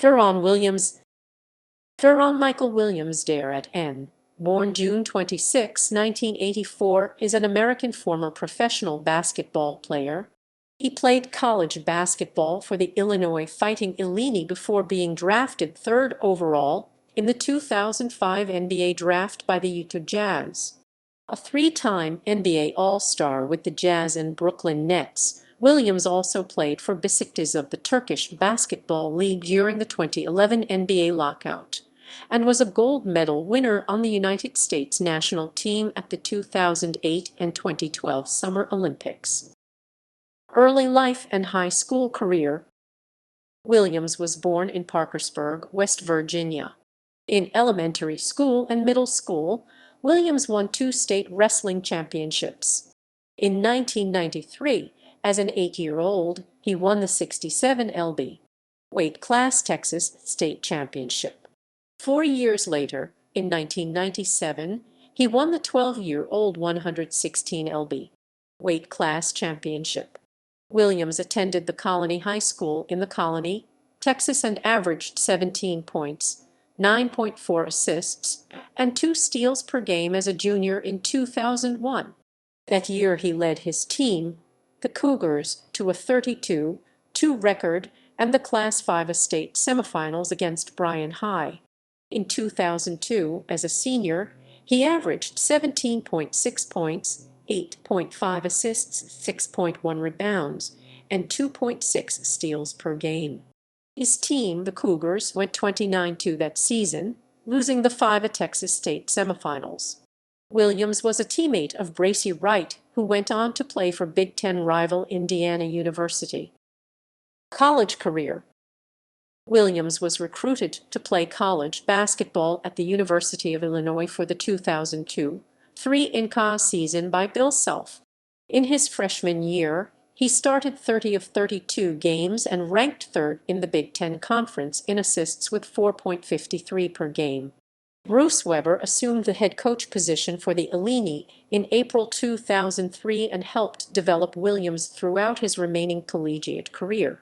Deron Williams. Deron Michael Williams, DERR-än, born June 26, 1984, is an American former professional basketball player. He played college basketball for the Illinois Fighting Illini before being drafted 3rd overall in the 2005 NBA draft by the Utah Jazz. A 3-time NBA All-Star with the Jazz and Brooklyn Nets, Williams also played for Beşiktaş of the Turkish Basketball League during the 2011 NBA lockout, and was a gold medal winner on the United States national team at the 2008 and 2012 Summer Olympics. Early life and high school career. Williams was born in Parkersburg, West Virginia. In elementary school and middle school, Williams won 2 state wrestling championships. In 1993, as an 8-year-old, he won the 67 lb. weight class Texas State Championship. 4 years later, in 1997, he won the 12-year-old 116 lb. weight class championship. Williams attended the Colony High School in the Colony, Texas, and averaged 17 points, 9.4 assists, and 2 steals per game as a junior in 2001. That year he led his team, the Cougars, to a 32-2 record and the Class 5A state semifinals against Bryan High. In 2002, as a senior, he averaged 17.6 points, 8.5 assists, 6.1 rebounds, and 2.6 steals per game. His team, the Cougars, went 29-2 that season, losing the 5A Texas State semifinals. Williams was a teammate of Bracy Wright, who went on to play for Big Ten rival Indiana University. College career. Williams was recruited to play college basketball at the University of Illinois for the 2002-03 INCAA season by Bill Self. In his freshman year, he started 30 of 32 games and ranked 3rd in the Big Ten Conference in assists with 4.53 per game. Bruce Weber assumed the head coach position for the Illini in April 2003 and helped develop Williams throughout his remaining collegiate career.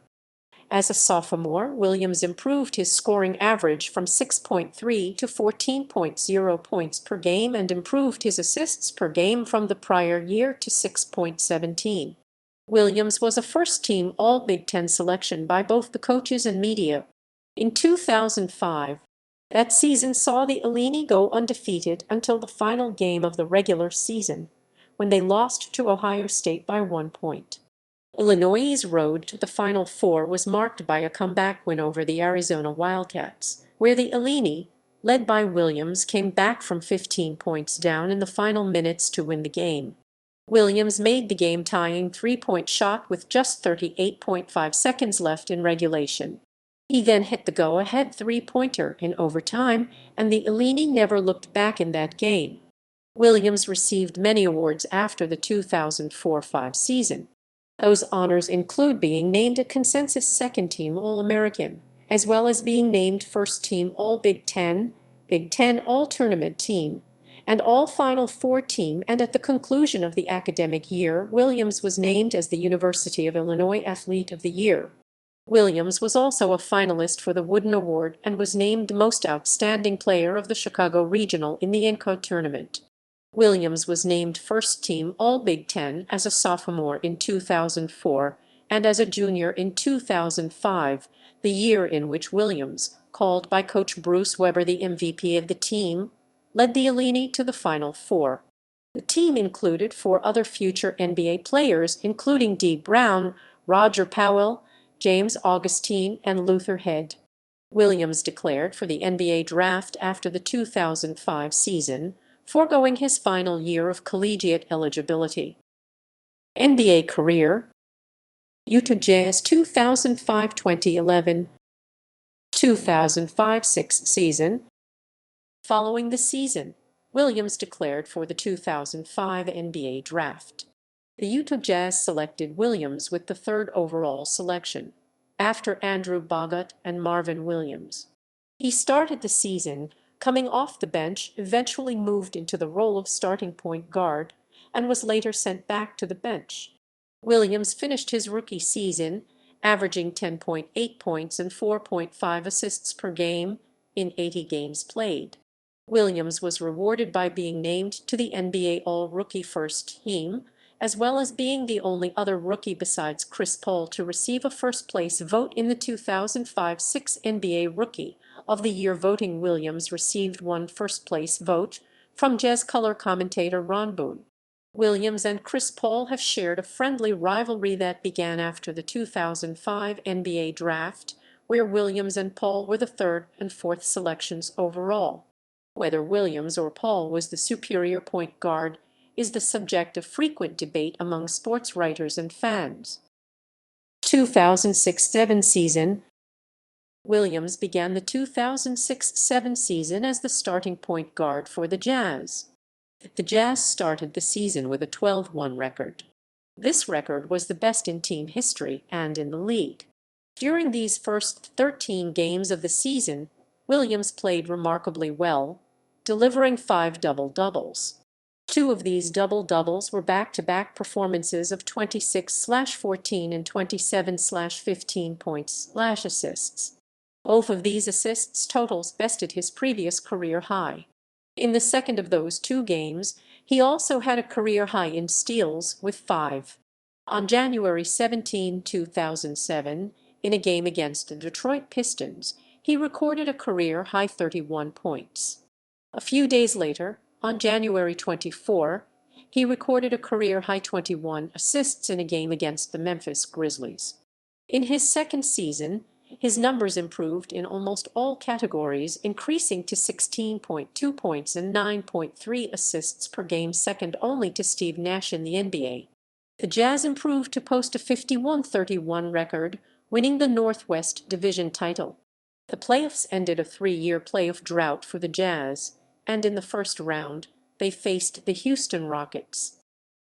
As a sophomore, Williams improved his scoring average from 6.3 to 14.0 points per game and improved his assists per game from the prior year to 6.17. Williams was a first-team All-Big Ten selection by both the coaches and media. In 2005, that season saw the Illini go undefeated until the final game of the regular season, when they lost to Ohio State by 1 point. Illinois' road to the Final Four was marked by a comeback win over the Arizona Wildcats, where the Illini, led by Williams, came back from 15 points down in the final minutes to win the game. Williams made the game-tying 3-point shot with just 38.5 seconds left in regulation. He then hit the go-ahead 3-pointer in overtime, and the Illini never looked back in that game. Williams received many awards after the 2004-05 season. Those honors include being named a consensus second-team All-American, as well as being named first-team All-Big Ten, Big Ten All-Tournament team, and All-Final Four team, and at the conclusion of the academic year, Williams was named as the University of Illinois Athlete of the Year. Williams was also a finalist for the Wooden Award and was named Most Outstanding Player of the Chicago Regional in the INCAA tournament. Williams was named first-team All-Big Ten as a sophomore in 2004 and as a junior in 2005, the year in which Williams, called by Coach Bruce Weber the MVP of the team, led the Illini to the Final Four. The team included 4 other future NBA players, including Dee Brown, Roger Powell, James Augustine, and Luther Head. Williams declared for the NBA draft after the 2005 season, foregoing his final year of collegiate eligibility. NBA career. Utah Jazz 2005-2011, 2005-06 season. Following the season, Williams declared for the 2005 NBA draft. The Utah Jazz selected Williams with the 3rd overall selection, after Andrew Bogut and Marvin Williams. He started the season coming off the bench, eventually moved into the role of starting point guard, and was later sent back to the bench. Williams finished his rookie season averaging 10.8 points and 4.5 assists per game in 80 games played. Williams was rewarded by being named to the NBA All-Rookie First Team, as well as being the only other rookie besides Chris Paul to receive a first-place vote in the 2005-06 NBA Rookie of the Year voting. Williams received one first-place vote from Jazz color commentator Ron Boone. Williams and Chris Paul have shared a friendly rivalry that began after the 2005 NBA Draft, where Williams and Paul were the third and fourth selections overall. Whether Williams or Paul was the superior point guard is the subject of frequent debate among sports writers and fans. 2006-07 season. Williams began the 2006-07 season as the starting point guard for the Jazz. The Jazz started the season with a 12-1 record. This record was the best in team history and in the league. During these first 13 games of the season, Williams played remarkably well, delivering 5 double-doubles. 2 of these double-doubles were back-to-back performances of 26/14 and 27/15 points/assists. Both of these assists totals bested his previous career high. In the second of those 2 games, he also had a career high in steals with 5. On January 17, 2007, in a game against the Detroit Pistons, he recorded a career-high 31 points. A few days later, on January 24, he recorded a career-high 21 assists in a game against the Memphis Grizzlies. In his second season, his numbers improved in almost all categories, increasing to 16.2 points and 9.3 assists per game, second only to Steve Nash in the NBA. The Jazz improved to post a 51-31 record, winning the Northwest Division title. The playoffs ended a 3-year playoff drought for the Jazz, and in the first round, they faced the Houston Rockets.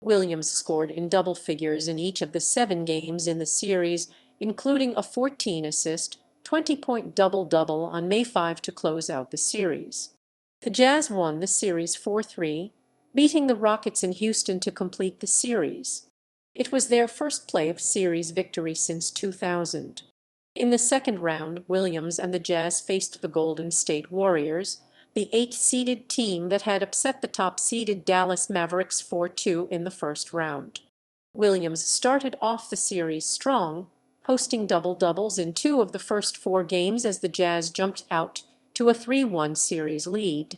Williams scored in double figures in each of the 7 games in the series, including a 14-assist, 20-point double-double on May 5 to close out the series. The Jazz won the series 4-3, beating the Rockets in Houston to complete the series. It was their first playoff series victory since 2000. In the second round, Williams and the Jazz faced the Golden State Warriors, the 8th-seeded team that had upset the top-seeded Dallas Mavericks 4-2 in the first round. Williams started off the series strong, posting double-doubles in 2 of the first 4 games as the Jazz jumped out to a 3-1 series lead.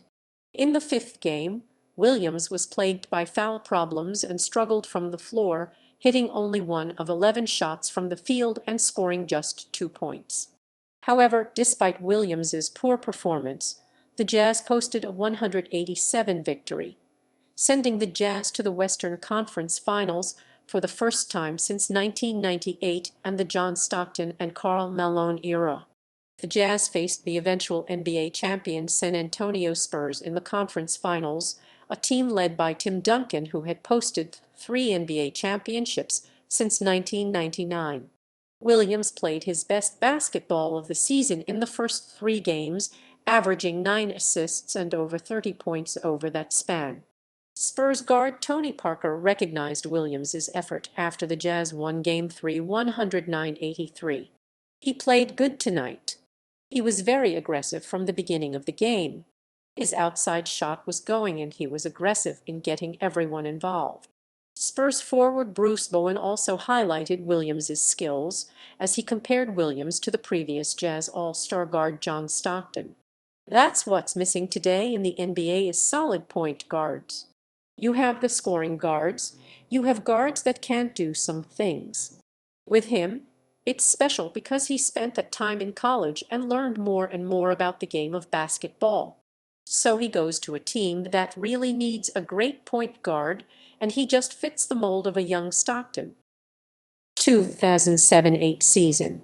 In the 5th game, Williams was plagued by foul problems and struggled from the floor, hitting only 1 of 11 shots from the field and scoring just 2 points. However, despite Williams's poor performance, the Jazz posted a 187 victory, sending the Jazz to the Western Conference Finals for the first time since 1998 and the John Stockton and Karl Malone era. The Jazz faced the eventual NBA champion San Antonio Spurs in the conference finals, a team led by Tim Duncan who had posted 3 NBA championships since 1999. Williams played his best basketball of the season in the first 3 games, averaging 9 assists and over 30 points over that span. Spurs guard Tony Parker recognized Williams's effort after the Jazz won Game 3 109-83. "He played good tonight. He was very aggressive from the beginning of the game. His outside shot was going and he was aggressive in getting everyone involved." Spurs forward Bruce Bowen also highlighted Williams's skills as he compared Williams to the previous Jazz All-Star guard John Stockton. "That's what's missing today in the NBA is solid point guards. You have the scoring guards, you have guards that can't do some things. With him, it's special because he spent that time in college and learned more and more about the game of basketball. So he goes to a team that really needs a great point guard, and he just fits the mold of a young Stockton." 2007-08 season.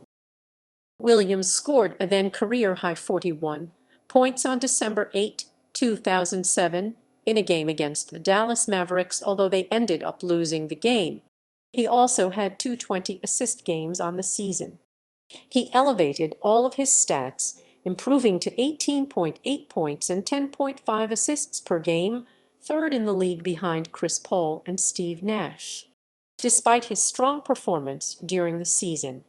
Williams scored a then career-high 41 points on December 8, 2007, in a game against the Dallas Mavericks, although they ended up losing the game. He also had 2 20-assist games on the season. He elevated all of his stats, improving to 18.8 points and 10.5 assists per game, third in the league behind Chris Paul and Steve Nash. Despite his strong performance during the season,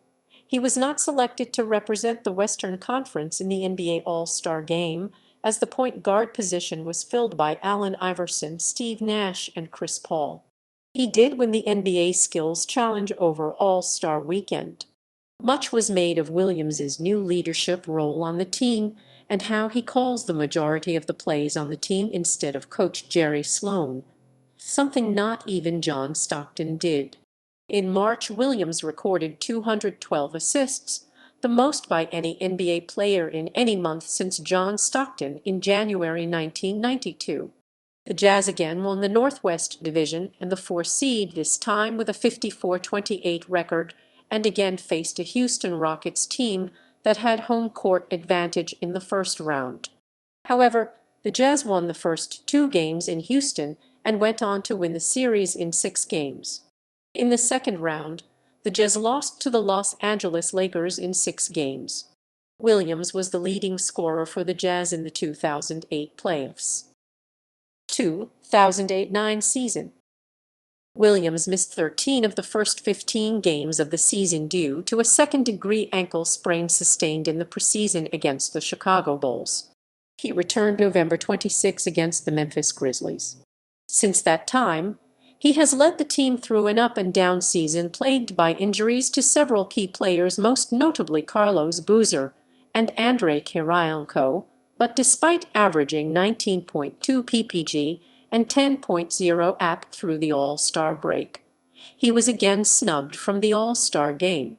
He was not selected to represent the Western Conference in the NBA All-Star Game, as the point guard position was filled by Allen Iverson, Steve Nash, and Chris Paul. He did win the NBA Skills Challenge over All-Star Weekend. Much was made of Williams's new leadership role on the team and how he calls the majority of the plays on the team instead of Coach Jerry Sloan, something not even John Stockton did. In March, Williams recorded 212 assists, the most by any NBA player in any month since John Stockton in January 1992. The Jazz again won the Northwest Division and the 4 seed, this time with a 54-28 record, and again faced a Houston Rockets team that had home court advantage in the first round. However, the Jazz won the first 2 games in Houston and went on to win the series in 6 games. In the second round, the Jazz lost to the Los Angeles Lakers in 6 games. Williams was the leading scorer for the Jazz in the 2008 playoffs. 2008-09 season. Williams missed 13 of the first 15 games of the season due to a second-degree ankle sprain sustained in the preseason against the Chicago Bulls. He returned November 26 against the Memphis Grizzlies. Since that time, he has led the team through an up-and-down season plagued by injuries to several key players, most notably Carlos Boozer and Andrei Kirilenko, but despite averaging 19.2 ppg and 10.0 AP through the All-Star break, he was again snubbed from the All-Star game.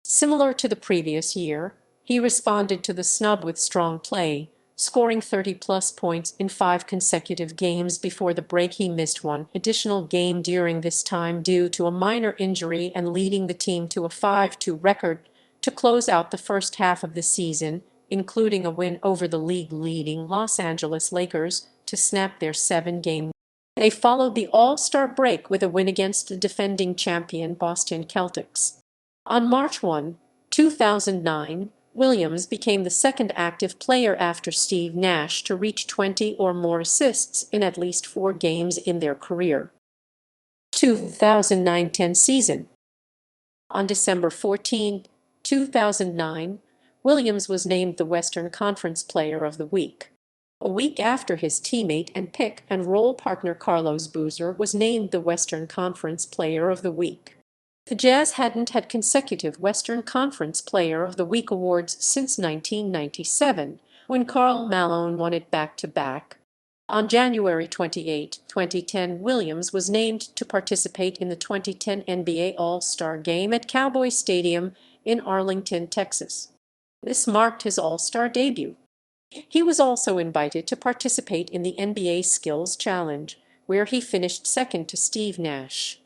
Similar to the previous year, he responded to the snub with strong play, scoring 30-plus points in 5 consecutive games. Before the break, he missed 1 additional game during this time due to a minor injury and leading the team to a 5-2 record to close out the first half of the season, including a win over the league-leading Los Angeles Lakers to snap their 7-game win. They followed the All-Star break with a win against the defending champion Boston Celtics. On March 1, 2009, Williams became the second active player after Steve Nash to reach 20 or more assists in at least 4 games in their career. 2009-10 season. On December 14, 2009, Williams was named the Western Conference Player of the Week. A week after his teammate and pick-and-roll partner Carlos Boozer was named the Western Conference Player of the Week. The Jazz hadn't had consecutive Western Conference Player of the Week awards since 1997, when Karl Malone won it back-to-back. On January 28, 2010, Williams was named to participate in the 2010 NBA All-Star Game at Cowboy Stadium in Arlington, Texas. This marked his All-Star debut. He was also invited to participate in the NBA Skills Challenge, where he finished second to Steve Nash.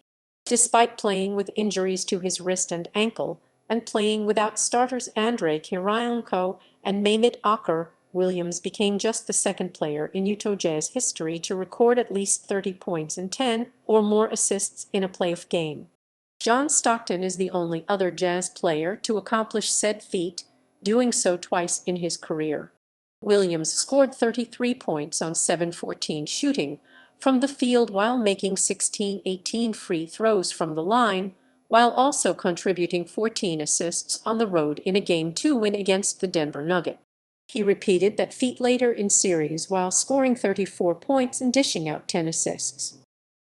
Despite playing with injuries to his wrist and ankle, and playing without starters Andrei Kirilenko and Mehmet Akar, Williams became just the second player in Utah Jazz history to record at least 30 points and 10 or more assists in a playoff game. John Stockton is the only other Jazz player to accomplish said feat, doing so twice in his career. Williams scored 33 points on 7-14 shooting from the field while making 16-18 free throws from the line, while also contributing 14 assists on the road in a Game 2 win against the Denver Nuggets. He repeated that feat later in series while scoring 34 points and dishing out 10 assists.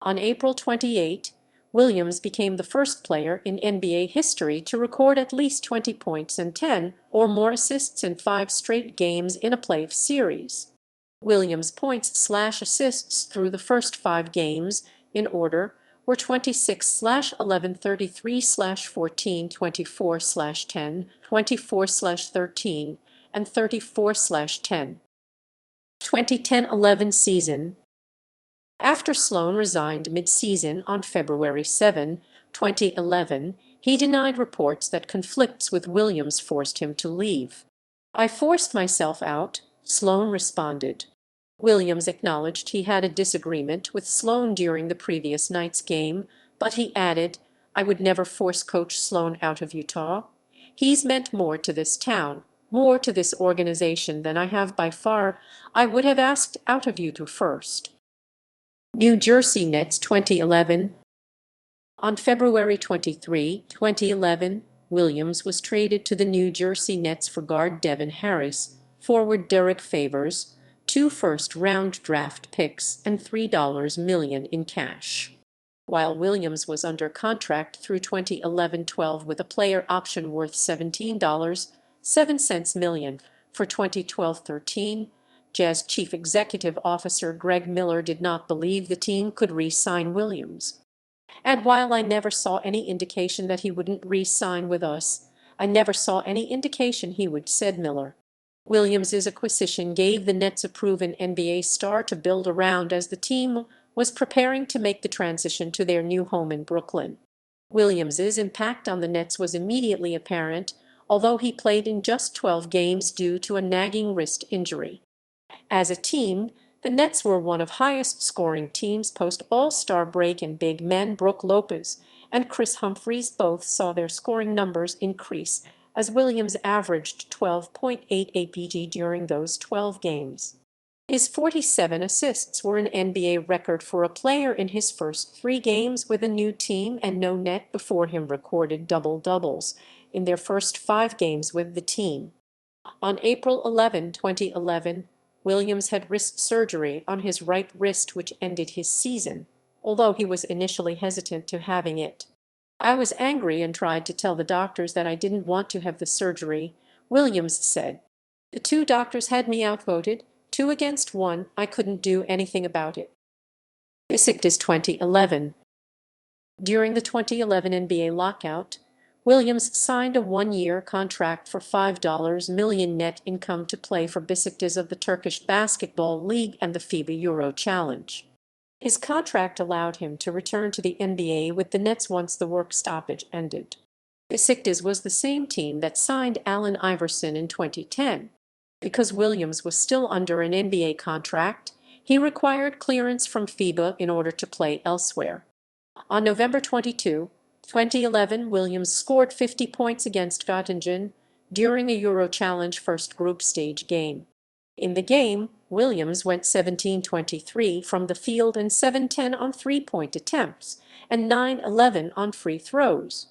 On April 28, Williams became the first player in NBA history to record at least 20 points and 10 or more assists in 5 straight games in a playoff series. Williams' points/assists through the first 5 games, in order, were 26/11, 33/14, 24/10, 24/13, and 34/10. 2010-11 season. After Sloan resigned mid-season on February 7, 2011, he denied reports that conflicts with Williams forced him to leave. "I forced myself out," Sloan responded. Williams acknowledged he had a disagreement with Sloan during the previous night's game, but he added, "I would never force Coach Sloan out of Utah. He's meant more to this town, more to this organization than I have by far. I would have asked out of Utah first." New Jersey Nets 2011. On February 23, 2011, Williams was traded to the New Jersey Nets for guard Devin Harris, forward Derek Favors, 2 first-round draft picks, and $3 million in cash. While Williams was under contract through 2011-12 with a player option worth $17.07 million for 2012-13, Jazz chief executive officer Greg Miller did not believe the team could re-sign Williams. "And while I never saw any indication that he wouldn't re-sign with us, I never saw any indication he would," said Miller. Williams's acquisition gave the Nets a proven NBA star to build around as the team was preparing to make the transition to their new home in Brooklyn. Williams's impact on the Nets was immediately apparent, although he played in just 12 games due to a nagging wrist injury. As a team, the Nets were one of highest-scoring teams post-All-Star break, and big men Brook Lopez and Chris Humphries both saw their scoring numbers increase, as Williams averaged 12.8 APG during those 12 games. His 47 assists were an NBA record for a player in his first 3 games with a new team, and no net before him recorded double-doubles in their first 5 games with the team. On April 11, 2011, Williams had wrist surgery on his right wrist, which ended his season, although he was initially hesitant to having it. "I was angry and tried to tell the doctors that I didn't want to have the surgery," Williams said. "The 2 doctors had me outvoted, 2 against 1. I couldn't do anything about it." Beşiktaş 2011. During the 2011 NBA lockout, Williams signed a 1-year contract for $5 million net income to play for Beşiktaş of the Turkish Basketball League and the FIBA Euro Challenge. His contract allowed him to return to the NBA with the Nets once the work stoppage ended. Beşiktaş was the same team that signed Allen Iverson in 2010. Because Williams was still under an NBA contract, he required clearance from FIBA in order to play elsewhere. On November 22, 2011, Williams scored 50 points against Göttingen during a Euro Challenge first group stage game. In the game, Williams went 17-23 from the field and 7-10 on 3-point attempts and 9-11 on free throws.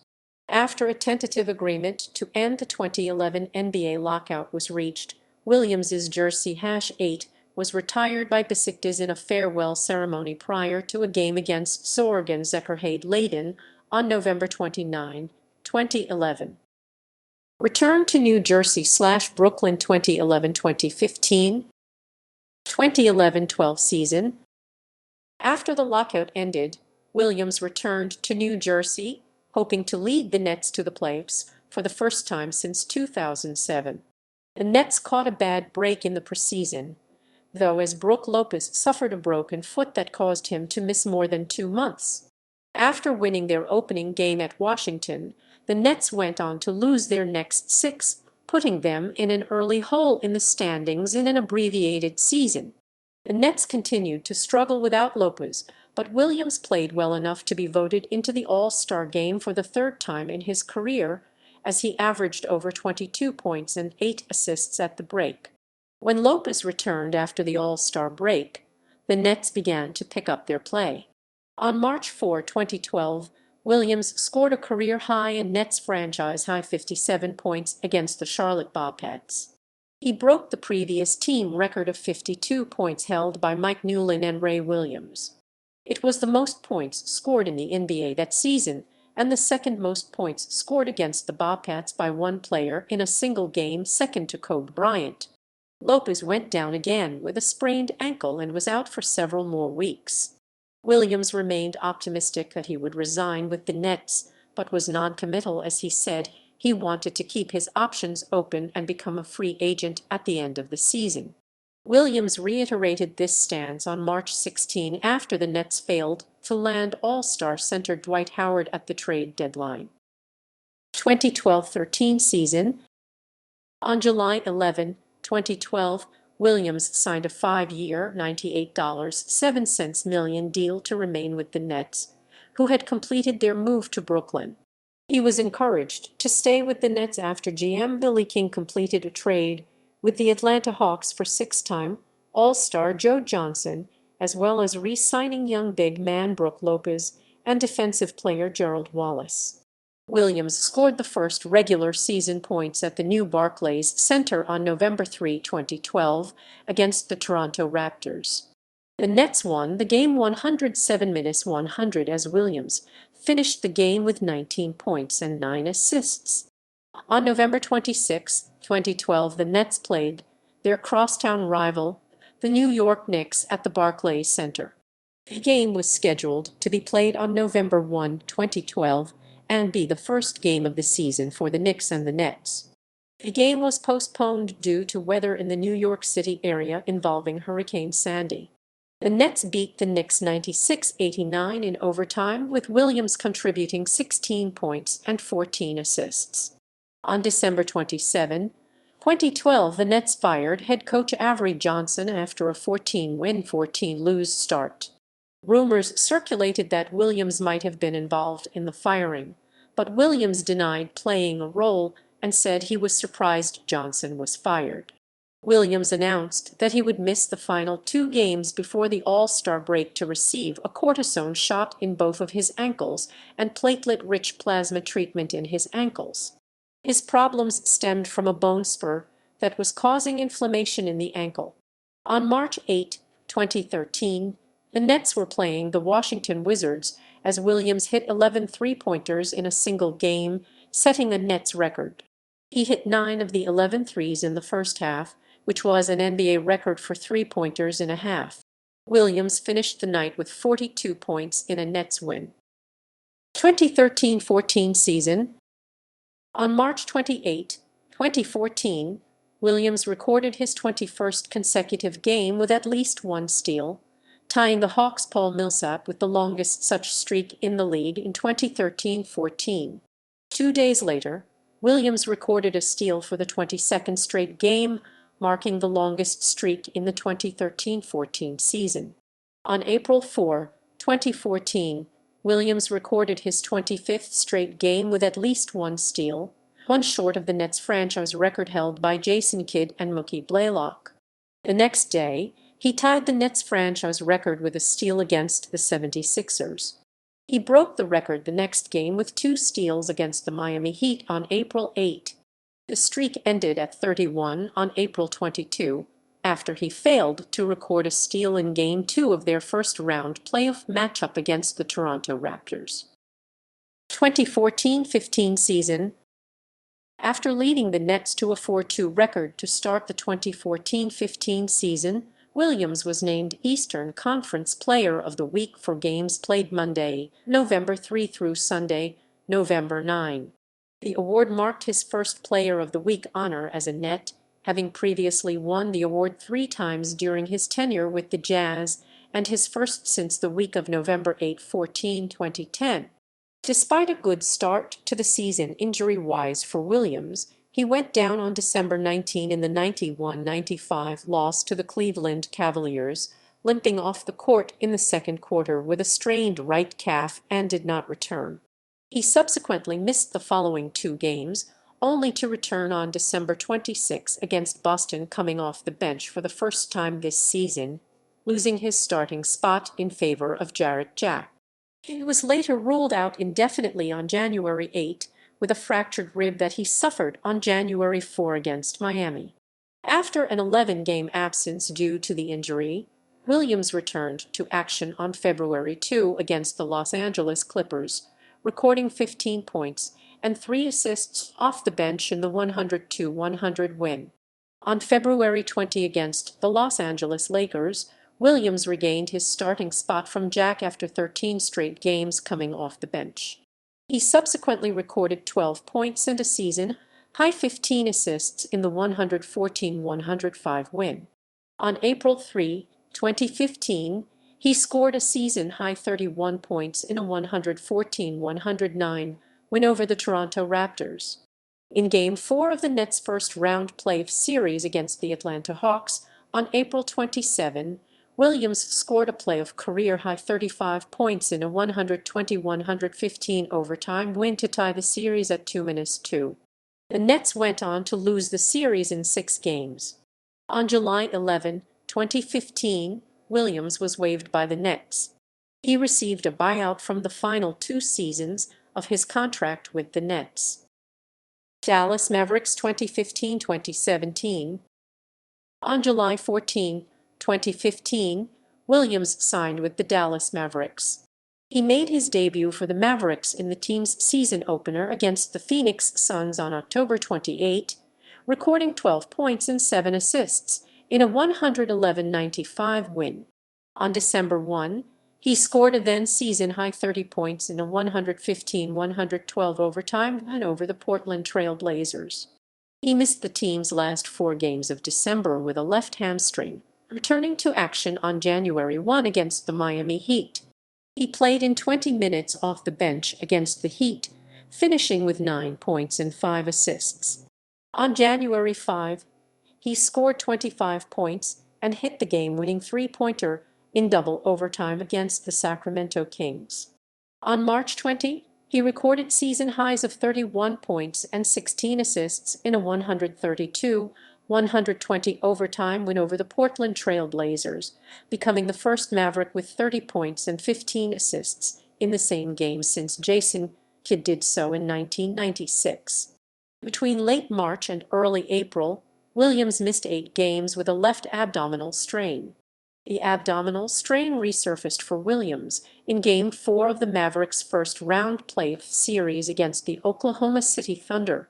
After a tentative agreement to end the 2011 NBA lockout was reached, Williams's jersey #8 was retired by Beşiktaş in a farewell ceremony prior to a game against Zorgen Zekerheide-Leiden on November 29, 2011. Return to New Jersey/Brooklyn 2011-2015. 2011-12 season. After the lockout ended, Williams returned to New Jersey, hoping to lead the Nets to the playoffs for the first time since 2007. The Nets caught a bad break in the preseason, though, as Brook Lopez suffered a broken foot that caused him to miss more than 2 months. After winning their opening game at Washington, the Nets went on to lose their next 6, putting them in an early hole in the standings in an abbreviated season. The Nets continued to struggle without Lopez, but Williams played well enough to be voted into the All-Star game for the 3rd time in his career, as he averaged over 22 points and 8 assists at the break. When Lopez returned after the All-Star break, the Nets began to pick up their play. On March 4, 2012, Williams scored a career-high and Nets franchise-high 57 points against the Charlotte Bobcats. He broke the previous team record of 52 points held by Mike Newlin and Ray Williams. It was the most points scored in the NBA that season, and the second most points scored against the Bobcats by one player in a single game, second to Kobe Bryant. Lopez went down again with a sprained ankle and was out for several more weeks. Williams remained optimistic that he would resign with the Nets, but was non-committal, as he said he wanted to keep his options open and become a free agent at the end of the season. Williams reiterated this stance on March 16 after the Nets failed to land All-Star center Dwight Howard at the trade deadline. 2012-13 season. On July 11, 2012, Williams signed a 5-year, $98.07 million deal to remain with the Nets, who had completed their move to Brooklyn. He was encouraged to stay with the Nets after GM Billy King completed a trade with the Atlanta Hawks for 6-time All-Star Joe Johnson, as well as re-signing young big man Brook Lopez and defensive player Gerald Wallace. Williams scored the first regular season points at the new Barclays Center on November 3, 2012, against the Toronto Raptors. The Nets won the game 107-100 as Williams finished the game with 19 points and 9 assists. On November 26, 2012, the Nets played their crosstown rival, the New York Knicks, at the Barclays Center. The game was scheduled to be played on November 1, 2012, and be the first game of the season for the Knicks and the Nets. The game was postponed due to weather in the New York City area involving Hurricane Sandy. The Nets beat the Knicks 96-89 in overtime, with Williams contributing 16 points and 14 assists. On December 27, 2012, the Nets fired head coach Avery Johnson after a 14-win, 14-lose start. Rumors circulated that Williams might have been involved in the firing, but Williams denied playing a role and said he was surprised Johnson was fired. Williams announced that he would miss the final 2 games before the All-Star break to receive a cortisone shot in both of his ankles and platelet-rich plasma treatment in his ankles. His problems stemmed from a bone spur that was causing inflammation in the ankle. On March 8, 2013, the Nets were playing the Washington Wizards as Williams hit 11 three-pointers in a single game, setting a Nets record. He hit 9 of the 11 threes in the first half, which was an NBA record for three-pointers in a half. Williams finished the night with 42 points in a Nets win. 2013-14 season. On March 28, 2014, Williams recorded his 21st consecutive game with at least 1 steal, tying the Hawks' Paul Millsap with the longest such streak in the league in 2013-14. 2 days later, Williams recorded a steal for the 22nd straight game, marking the longest streak in the 2013-14 season. On April 4, 2014, Williams recorded his 25th straight game with at least 1 steal, one short of the Nets franchise record held by Jason Kidd and Mookie Blaylock. The next day, he tied the Nets franchise record with a steal against the 76ers. He broke the record the next game with 2 steals against the Miami Heat on April 8. The streak ended at 31 on April 22, after he failed to record a steal in Game 2 of their first-round playoff matchup against the Toronto Raptors. 2014-15 season. After leading the Nets to a 4-2 record to start the 2014-15 season, Williams was named Eastern Conference Player of the Week for games played Monday, November 3 through Sunday, November 9. The award marked his first Player of the Week honor as a Net, having previously won the award 3 times during his tenure with the Jazz, and his first since the week of November 8, 2010. Despite a good start to the season injury-wise for Williams, he went down on December 19 in the 91-95 loss to the Cleveland Cavaliers, limping off the court in the second quarter with a strained right calf and did not return. He subsequently missed the following 2 games, only to return on December 26 against Boston, coming off the bench for the first time this season, losing his starting spot in favor of Jarrett Jack. He was later ruled out indefinitely on January 8 with a fractured rib that he suffered on January 4 against Miami. After an 11-game absence due to the injury, Williams returned to action on February 2 against the Los Angeles Clippers, recording 15 points and 3 assists off the bench in the 102-100 win. On February 20 against the Los Angeles Lakers, Williams regained his starting spot from Jack after 13 straight games coming off the bench. He subsequently recorded 12 points and a season-high 15 assists in the 114-105 win. On April 3, 2015, he scored a season-high 31 points in a 114-109 win over the Toronto Raptors. In Game 4 of the Nets' first-round playoff series against the Atlanta Hawks on April 27, Williams scored a playoff career-high 35 points in a 120-115 overtime win to tie the series at 2-2. The Nets went on to lose the series in 6 games. On July 11, 2015, Williams was waived by the Nets. He received a buyout from the final 2 seasons of his contract with the Nets. Dallas Mavericks 2015-2017. On July 14, 2015, Williams signed with the Dallas Mavericks. He made his debut for the Mavericks in the team's season opener against the Phoenix Suns on October 28, recording 12 points and 7 assists in a 111-95 win. On December 1, he scored a then-season-high 30 points in a 115-112 overtime win over the Portland Trail Blazers. He missed the team's last 4 games of December with a left hamstring, returning to action on January 1 against the Miami Heat. He played in 20 minutes off the bench against the Heat, finishing with 9 points and 5 assists. On January 5, he scored 25 points and hit the game-winning three-pointer in double overtime against the Sacramento Kings. On March 20, he recorded season highs of 31 points and 16 assists in a 132-120 overtime win over the Portland Trail Blazers, becoming the first Maverick with 30 points and 15 assists in the same game since Jason Kidd did so in 1996. Between late March and early April, Williams missed 8 games with a left abdominal strain. The abdominal strain resurfaced for Williams in Game 4 of the Mavericks' first-round playoff series against the Oklahoma City Thunder.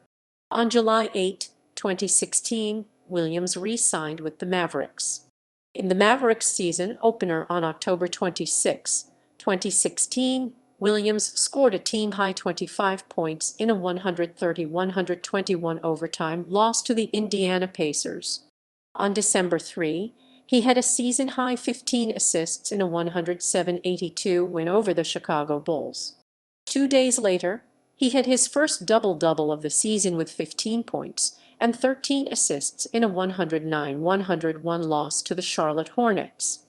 On July 8, 2016, Williams re-signed with the Mavericks. In the Mavericks season opener on October 26, 2016, Williams scored a team-high 25 points in a 130-121 overtime loss to the Indiana Pacers. On December 3, he had a season-high 15 assists in a 107-82 win over the Chicago Bulls. 2 days later, he had his first double-double of the season with 15 points and 13 assists in a 109-101 loss to the Charlotte Hornets.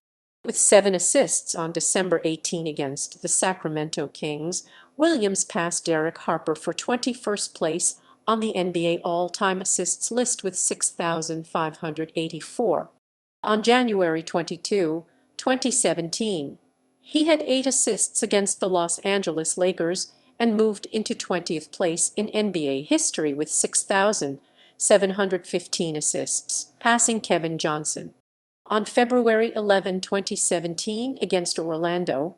With 7 assists on December 18 against the Sacramento Kings, Williams passed Derek Harper for 21st place on the NBA all-time assists list with 6,584. On January 22, 2017, he had 8 assists against the Los Angeles Lakers and moved into 20th place in NBA history with 6,715 assists, passing Kevin Johnson. On February 11, 2017, against Orlando,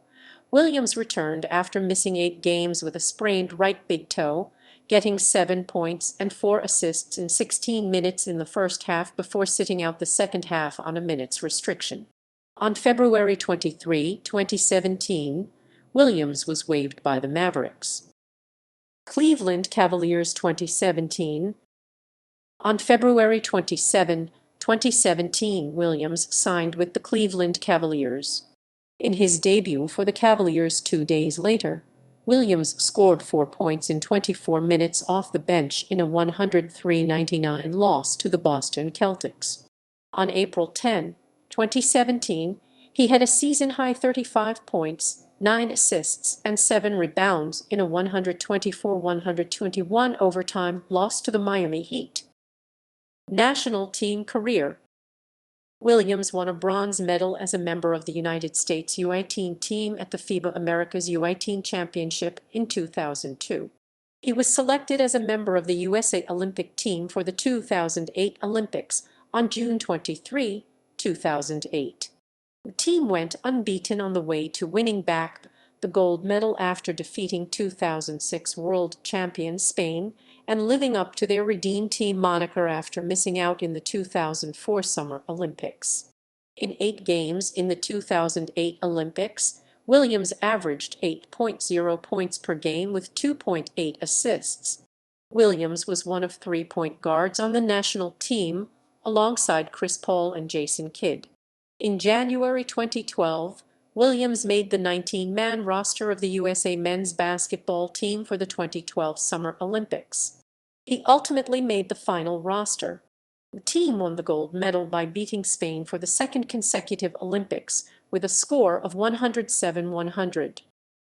Williams returned after missing 8 games with a sprained right big toe, getting 7 points and 4 assists in 16 minutes in the first half before sitting out the second half on a minutes restriction. On February 23, 2017, Williams was waived by the Mavericks. Cleveland Cavaliers 2017. On February 27, 2017, Williams signed with the Cleveland Cavaliers. In his debut for the Cavaliers 2 days later, Williams scored 4 points in 24 minutes off the bench in a 103-99 loss to the Boston Celtics. On April 10, 2017, he had a season-high 35 points, 9 assists, and 7 rebounds in a 124-121 overtime loss to the Miami Heat. National team career. Williams won a bronze medal as a member of the United States U18 team at the FIBA Americas U18 Championship in 2002. He was selected as a member of the USA Olympic team for the 2008 Olympics on June 23, 2008. The team went unbeaten on the way to winning back the gold medal after defeating 2006 world champion Spain and living up to their Redeem Team moniker after missing out in the 2004 Summer Olympics. In 8 games in the 2008 Olympics, Williams averaged 8.0 points per game with 2.8 assists. Williams was one of 3 point guards on the national team, alongside Chris Paul and Jason Kidd. In January 2012, Williams made the 19-man roster of the USA men's basketball team for the 2012 Summer Olympics. He ultimately made the final roster. The team won the gold medal by beating Spain for the second consecutive Olympics with a score of 107-100.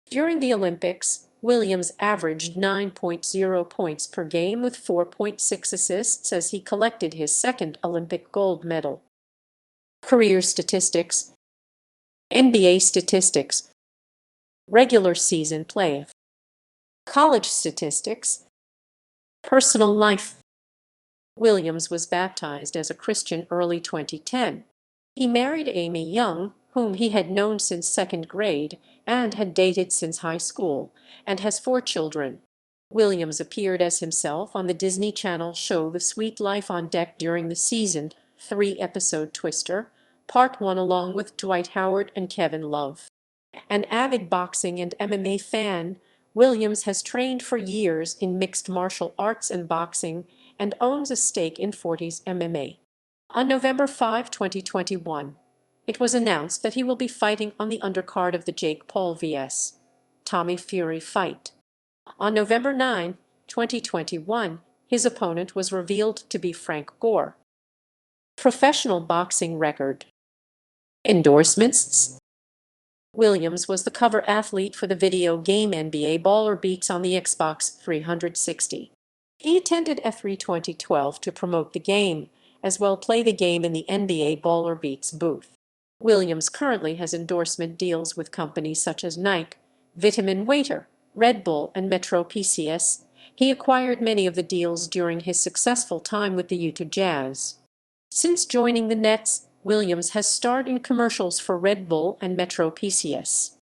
During the Olympics, Williams averaged 9.0 points per game with 4.6 assists as he collected his second Olympic gold medal. Career statistics. NBA statistics. Regular season playoff. College statistics. Personal life. Williams was baptized as a Christian early 2010. He married Amy Young, whom he had known since second grade and had dated since high school, and has 4 children. Williams appeared as himself on the Disney Channel show The Sweet Life on Deck during the season 3-episode Twister, Part 1 along with Dwight Howard and Kevin Love. An avid boxing and MMA fan, Williams has trained for years in mixed martial arts and boxing and owns a stake in Forties MMA. On November 5, 2021, it was announced that he will be fighting on the undercard of the Jake Paul vs. Tommy Fury fight. On November 9, 2021, his opponent was revealed to be Frank Gore. Professional boxing record. Endorsements. Williams was the cover athlete for the video game NBA Baller Beats on the Xbox 360. He attended E3 2012 to promote the game, as well play the game in the NBA Baller Beats booth. Williams currently has endorsement deals with companies such as Nike, Vitamin Waiter, Red Bull, and Metro PCS. He acquired many of the deals during his successful time with the Utah Jazz. Since joining the Nets, Williams has starred in commercials for Red Bull and Metro PCS.